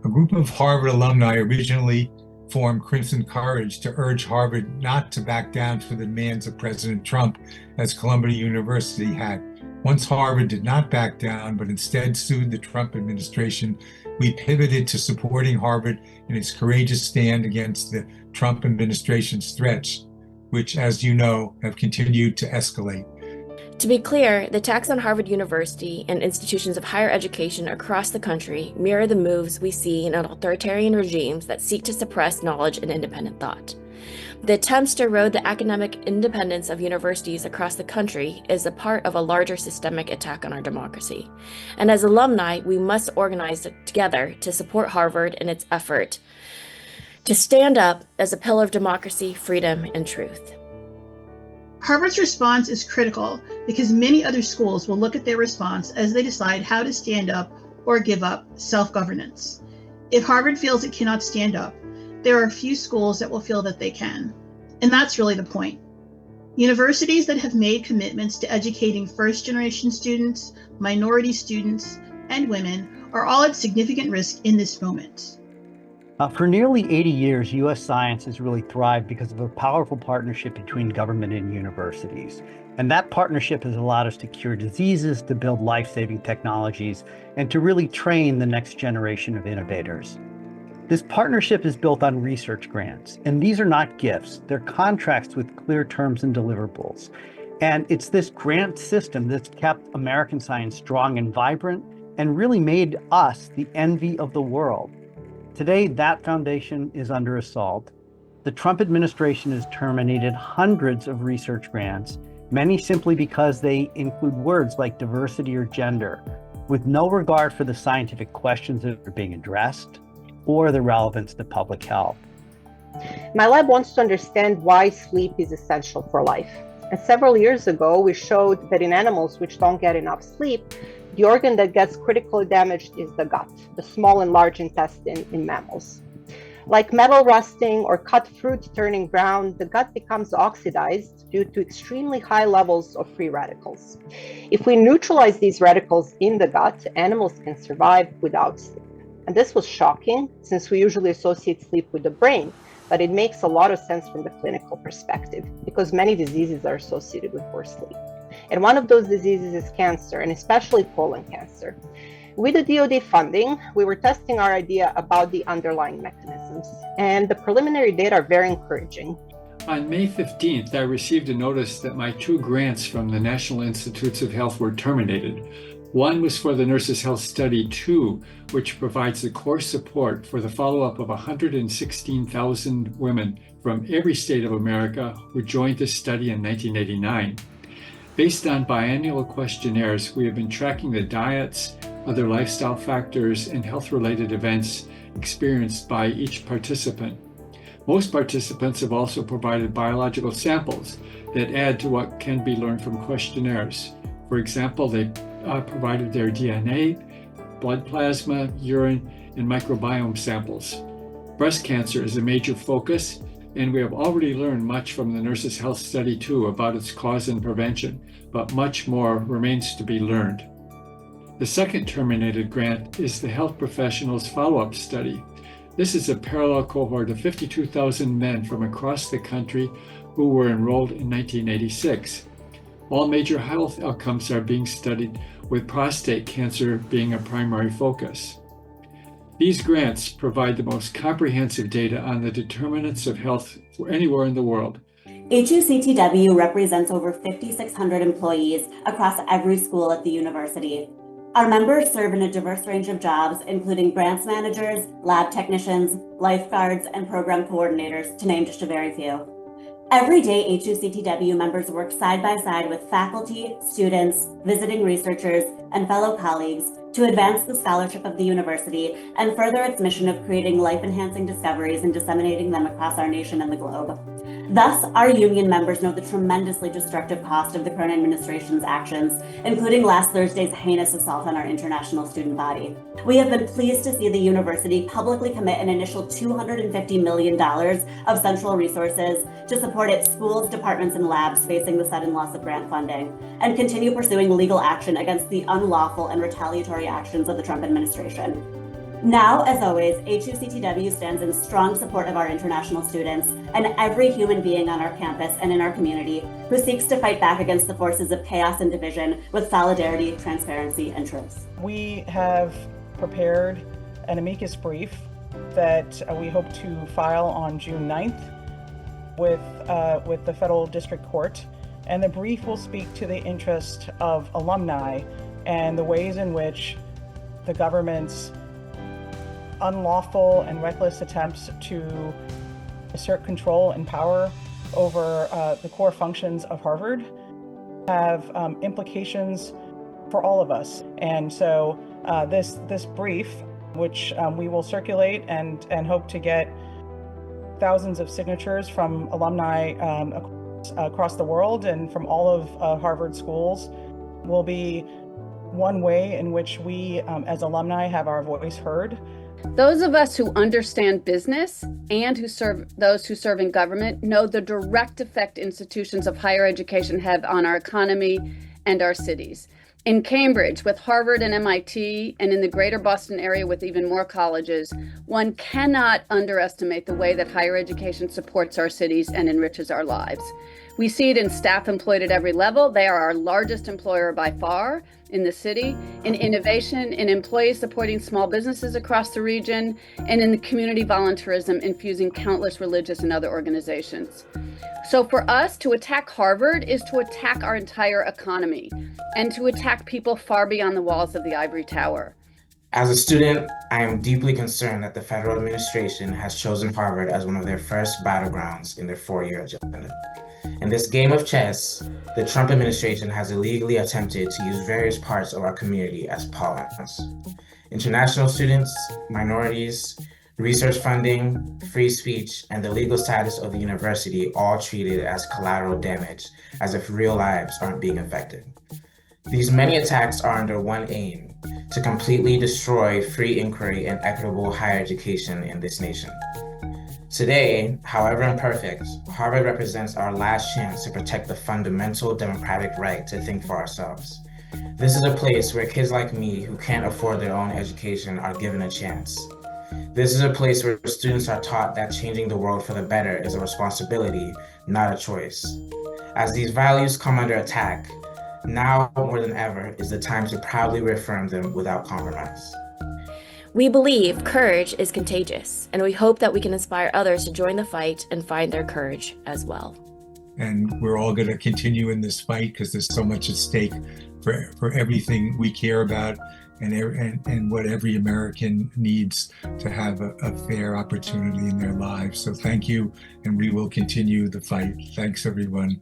A group of Harvard alumni originally formed Crimson Courage to urge Harvard not to back down to the demands of President Trump, as Columbia University had. Once Harvard did not back down, but instead sued the Trump administration, we pivoted to supporting Harvard in its courageous stand against the Trump administration's threats, which, as you know, have continued to escalate. To be clear, the attacks on Harvard University and institutions of higher education across the country mirror the moves we see in authoritarian regimes that seek to suppress knowledge and independent thought. The attempts to erode the academic independence of universities across the country is a part of a larger systemic attack on our democracy. And as alumni, we must organize together to support Harvard in its effort to stand up as a pillar of democracy, freedom, and truth. Harvard's response is critical because many other schools will look at their response as they decide how to stand up or give up self-governance. If Harvard feels it cannot stand up, there are a few schools that will feel that they can. And that's really the point. Universities that have made commitments to educating first-generation students, minority students, and women are all at significant risk in this moment. For nearly 80 years, U.S. science has really thrived because of a powerful partnership between government and universities. And that partnership has allowed us to cure diseases, to build life-saving technologies, and to really train the next generation of innovators. This partnership is built on research grants, and these are not gifts. They're contracts with clear terms and deliverables. And it's this grant system that's kept American science strong and vibrant and really made us the envy of the world. Today, that foundation is under assault. The Trump administration has terminated hundreds of research grants, many simply because they include words like diversity or gender, with no regard for the scientific questions that are being addressed or the relevance to public health. My lab wants to understand why sleep is essential for life. And several years ago, we showed that in animals which don't get enough sleep, the organ that gets critically damaged is the gut, the small and large intestine in mammals. Like metal rusting or cut fruit turning brown, the gut becomes oxidized due to extremely high levels of free radicals. If we neutralize these radicals in the gut, animals can survive without sleep. And this was shocking, since we usually associate sleep with the brain, but it makes a lot of sense from the clinical perspective, because many diseases are associated with poor sleep. And one of those diseases is cancer, and especially colon cancer. With the DoD funding, we were testing our idea about the underlying mechanisms, and the preliminary data are very encouraging. On May 15th, I received a notice that my 2 grants from the National Institutes of Health were terminated. One was for the Nurses' Health Study 2, which provides the core support for the follow-up of 116,000 women from every state of America who joined this study in 1989. Based on biannual questionnaires, we have been tracking the diets, other lifestyle factors, and health-related events experienced by each participant. Most participants have also provided biological samples that add to what can be learned from questionnaires. For example, they provided their DNA, blood plasma, urine, and microbiome samples. Breast cancer is a major focus, and we have already learned much from the Nurses' Health Study 2 about its cause and prevention, but much more remains to be learned. The second terminated grant is the Health Professionals Follow-Up Study. This is a parallel cohort of 52,000 men from across the country who were enrolled in 1986. All major health outcomes are being studied, with prostate cancer being a primary focus. These grants provide the most comprehensive data on the determinants of health anywhere in the world. HCTWU represents over 5,600 employees across every school at the university. Our members serve in a diverse range of jobs, including grants managers, lab technicians, lifeguards, and program coordinators, to name just a very few. Every day, HCTWU members work side by side with faculty, students, visiting researchers, and fellow colleagues to advance the scholarship of the university and further its mission of creating life-enhancing discoveries and disseminating them across our nation and the globe. Thus, our union members know the tremendously destructive cost of the current administration's actions, including last Thursday's heinous assault on our international student body. We have been pleased to see the university publicly commit an initial $250 million of central resources to support its schools, departments, and labs facing the sudden loss of grant funding, and continue pursuing legal action against the unlawful and retaliatory actions of the Trump administration. Now, as always, HCTWU stands in strong support of our international students and every human being on our campus and in our community who seeks to fight back against the forces of chaos and division with solidarity, transparency, and truth. We have prepared an amicus brief that we hope to file on June 9th with the Federal District Court. And the brief will speak to the interest of alumni and the ways in which the government's unlawful and reckless attempts to assert control and power over the core functions of Harvard have implications for all of us. And so this brief, which we will circulate and hope to get thousands of signatures from alumni across the world and from all of Harvard schools, will be one way in which we as alumni have our voice heard. Those of us who understand business and those who serve in government know the direct effect institutions of higher education have on our economy and our cities. In Cambridge, with Harvard and MIT, and in the greater Boston area with even more colleges, one cannot underestimate the way that higher education supports our cities and enriches our lives. We see it in staff employed at every level. They are our largest employer by far in the city, in innovation, in employees supporting small businesses across the region, and in the community volunteerism infusing countless religious and other organizations. So for us, to attack Harvard is to attack our entire economy and to attack people far beyond the walls of the ivory tower. As a student, I am deeply concerned that the federal administration has chosen Harvard as one of their first battlegrounds in their 4-year agenda. In this game of chess, the Trump administration has illegally attempted to use various parts of our community as pawns. International students, minorities, research funding, free speech, and the legal status of the university all treated as collateral damage, as if real lives aren't being affected. These many attacks are under one aim: to completely destroy free inquiry and equitable higher education in this nation. Today, however imperfect, Harvard represents our last chance to protect the fundamental democratic right to think for ourselves. This is a place where kids like me who can't afford their own education are given a chance. This is a place where students are taught that changing the world for the better is a responsibility, not a choice. As these values come under attack, now more than ever is the time to proudly reaffirm them without compromise. We believe courage is contagious, and we hope that we can inspire others to join the fight and find their courage as well. And we're all going to continue in this fight because there's so much at stake for everything we care about and what every American needs to have a fair opportunity in their lives. So thank you, and we will continue the fight. Thanks, everyone.